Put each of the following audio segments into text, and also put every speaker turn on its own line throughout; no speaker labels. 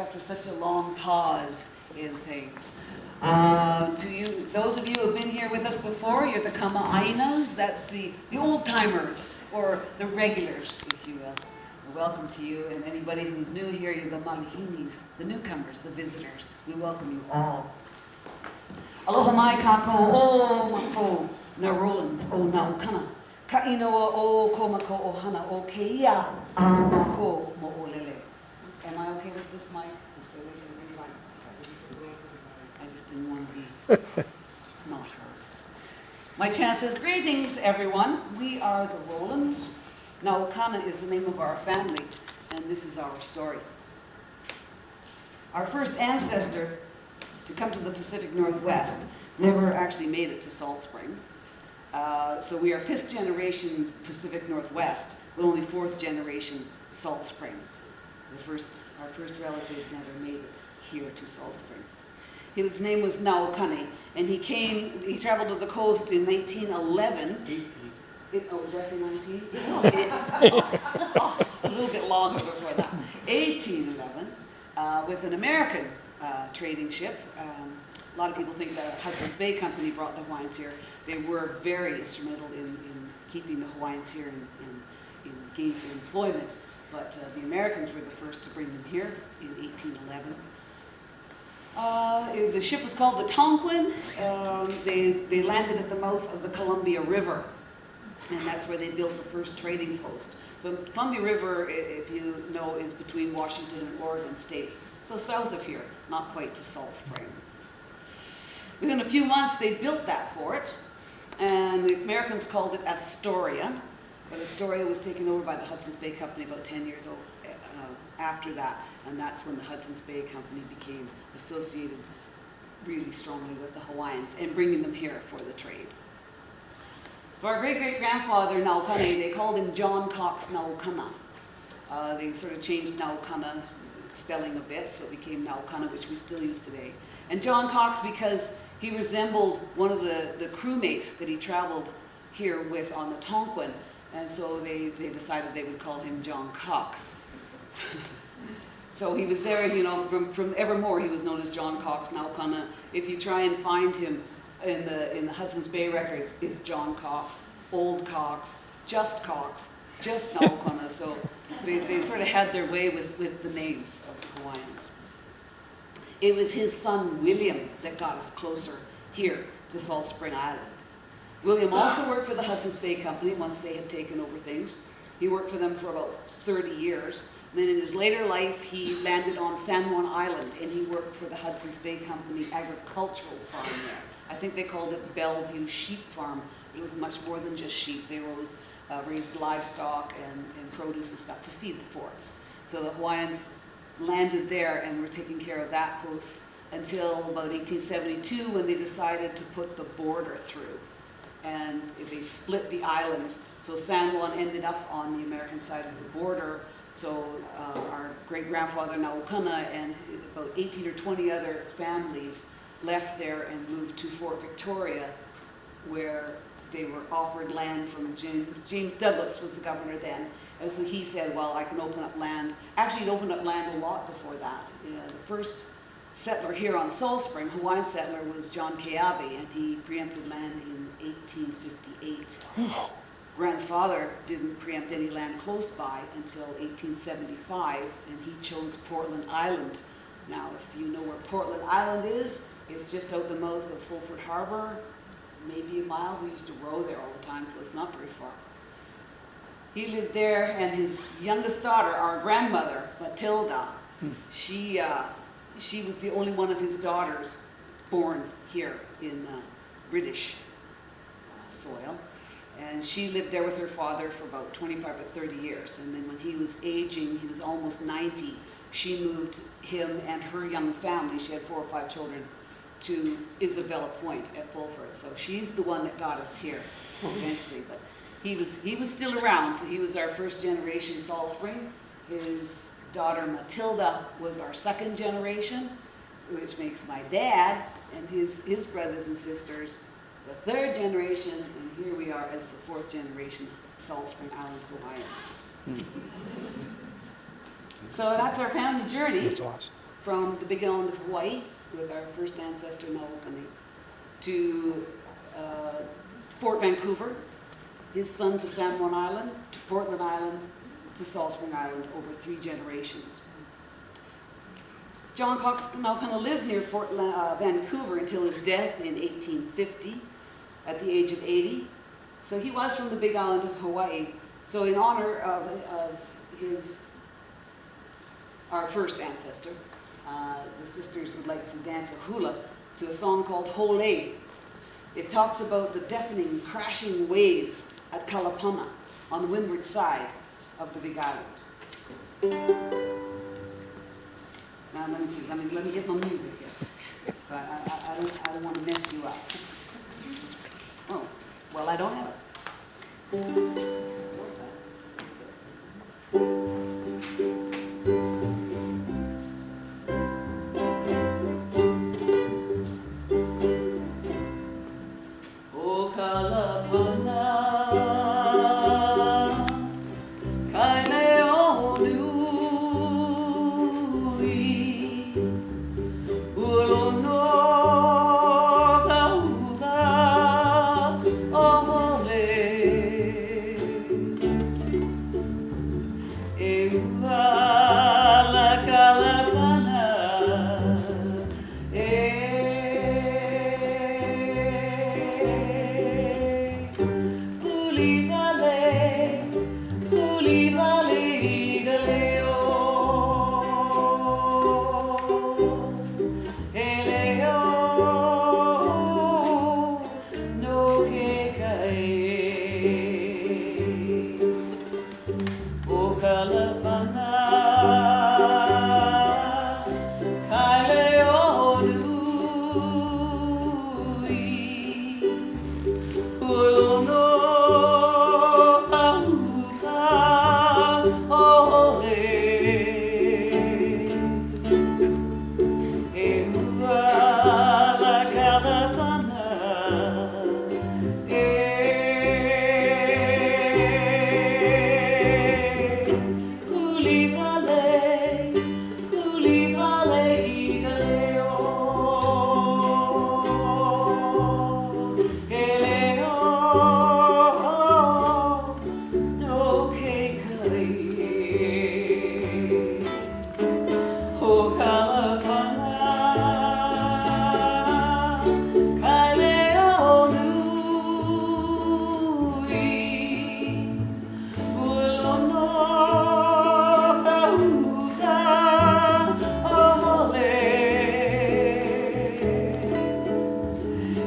after such a long pause in things. To you, those of you who have been here with us before, you're the Kama'ainas, that's the old-timers, or the regulars, if you will. Welcome to you, and anybody who's new here, you're the Malihinis, the newcomers, the visitors. We welcome you all. Aloha mai kako o mako na Rollins o Naukana. Ka inoa o komako o hana o keia a mako mo olele. Am I okay with this mic? I just didn't want to be not heard. My chant says, greetings everyone. We are the Rollins. Naukana is the name of our family, and this is our story. Our first ancestor to come to the Pacific Northwest never actually made it to Salt Spring. So we are 5th generation Pacific Northwest, but only 4th generation Salt Spring. Our first relative never made it here to Salt Spring. His name was Naukane, and he traveled to the coast in 1911. 18. Oh, did I say 19? A little bit longer before that. 1811, with an American trading ship. A lot of people think the Hudson's Bay Company brought the Hawaiians here. They were very instrumental in keeping the Hawaiians here in gainful employment. But the Americans were the first to bring them here in 1811. The ship was called the Tonquin. They landed at the mouth of the Columbia River, and that's where they built the first trading post. So the Columbia River, if you know, is between Washington and Oregon states. So south of here, not quite to Salt Spring. Within a few months, they built that fort, and the Americans called it Astoria. But Astoria was taken over by the Hudson's Bay Company about 10 years after that, and that's when the Hudson's Bay Company became associated really strongly with the Hawaiians and bringing them here for the trade. So our great-great-grandfather, Naukane, they called him John Cox Naukana. They sort of changed Naukana spelling a bit, so it became Naukana, which we still use today. And John Cox because he resembled one of the crewmates that he traveled here with on the Tonquin, and so they decided they would call him John Cox. So he was there, you know, from evermore he was known as John Cox Naukana. If you try and find him in the Hudson's Bay records, it's John Cox, Old Cox, just Naukana. So they sort of had their way with the names of the Hawaiians. It was his son William that got us closer here to Salt Spring Island. William also worked for the Hudson's Bay Company once they had taken over things. He worked for them for about 30 years. And then in his later life, he landed on San Juan Island, and he worked for the Hudson's Bay Company agricultural farm there. I think they called it Bellevue Sheep Farm. It was much more than just sheep. They raised livestock and produce and stuff to feed the forts. So the Hawaiians landed there and were taking care of that post until about 1872 when they decided to put the border through. And they split the islands. So San Juan ended up on the American side of the border. So our great-grandfather Naukana and about 18 or 20 other families left there and moved to Fort Victoria, where they were offered land from James Douglas was the governor then. And so he said, well, I can open up land. Actually, he'd opened up land a lot before that. The first settler here on Salt Spring, Hawaiian settler, was John Keawe, and he preempted land in 1858. Grandfather didn't preempt any land close by until 1875, and he chose Portland Island. Now, if you know where Portland Island is, it's just out the mouth of Fulford Harbor, maybe a mile. We used to row there all the time, so it's not very far. He lived there, and his youngest daughter, our grandmother, Matilda, she was the only one of his daughters born here in British soil. And she lived there with her father for about 25 or 30 years. And then when he was aging, he was almost 90, she moved him and her young family, she had 4 or 5 children, to Isabella Point at Fulford. So she's the one that got us here eventually. But he was still around, so he was our first generation Salt Spring. His daughter Matilda was our second generation, which makes my dad and his brothers and sisters the third generation, and here we are as the 4th generation Salt Spring Island Hawaiians. So that's our family journey.
That's awesome.
from the Big Island of Hawaii, with our first ancestor Naokani, to Fort Vancouver, his son to San Juan Island, to Portland Island, to Salt Spring Island over 3 generations. John Cox Naokani lived near Vancouver until his death in 1850 at the age of 80. So he was from the Big Island of Hawaii. So in honor of our first ancestor, the sisters would like to dance a hula to a song called Hole. It talks about the deafening, crashing waves at Kalapana on the windward side of the Big Island. Now let me see, let me get my music here. So I don't want to mess you up. Oh, well, I don't have it.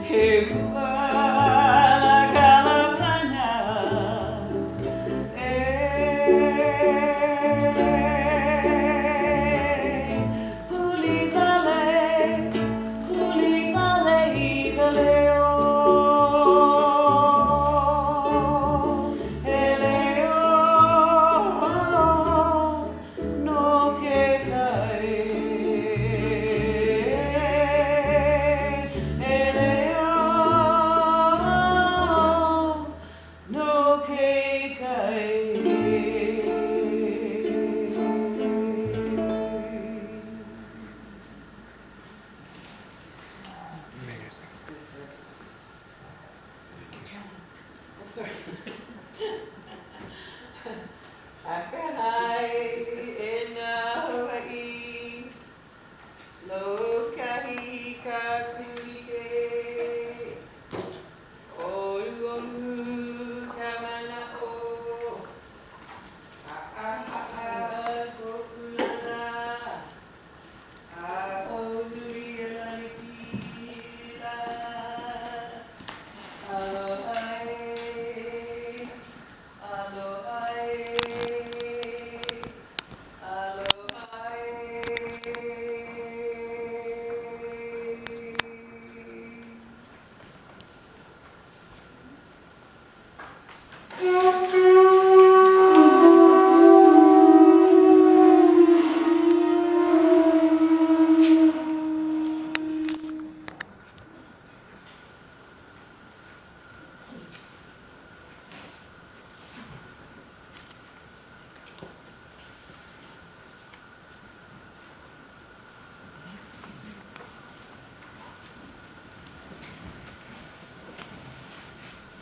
Hey,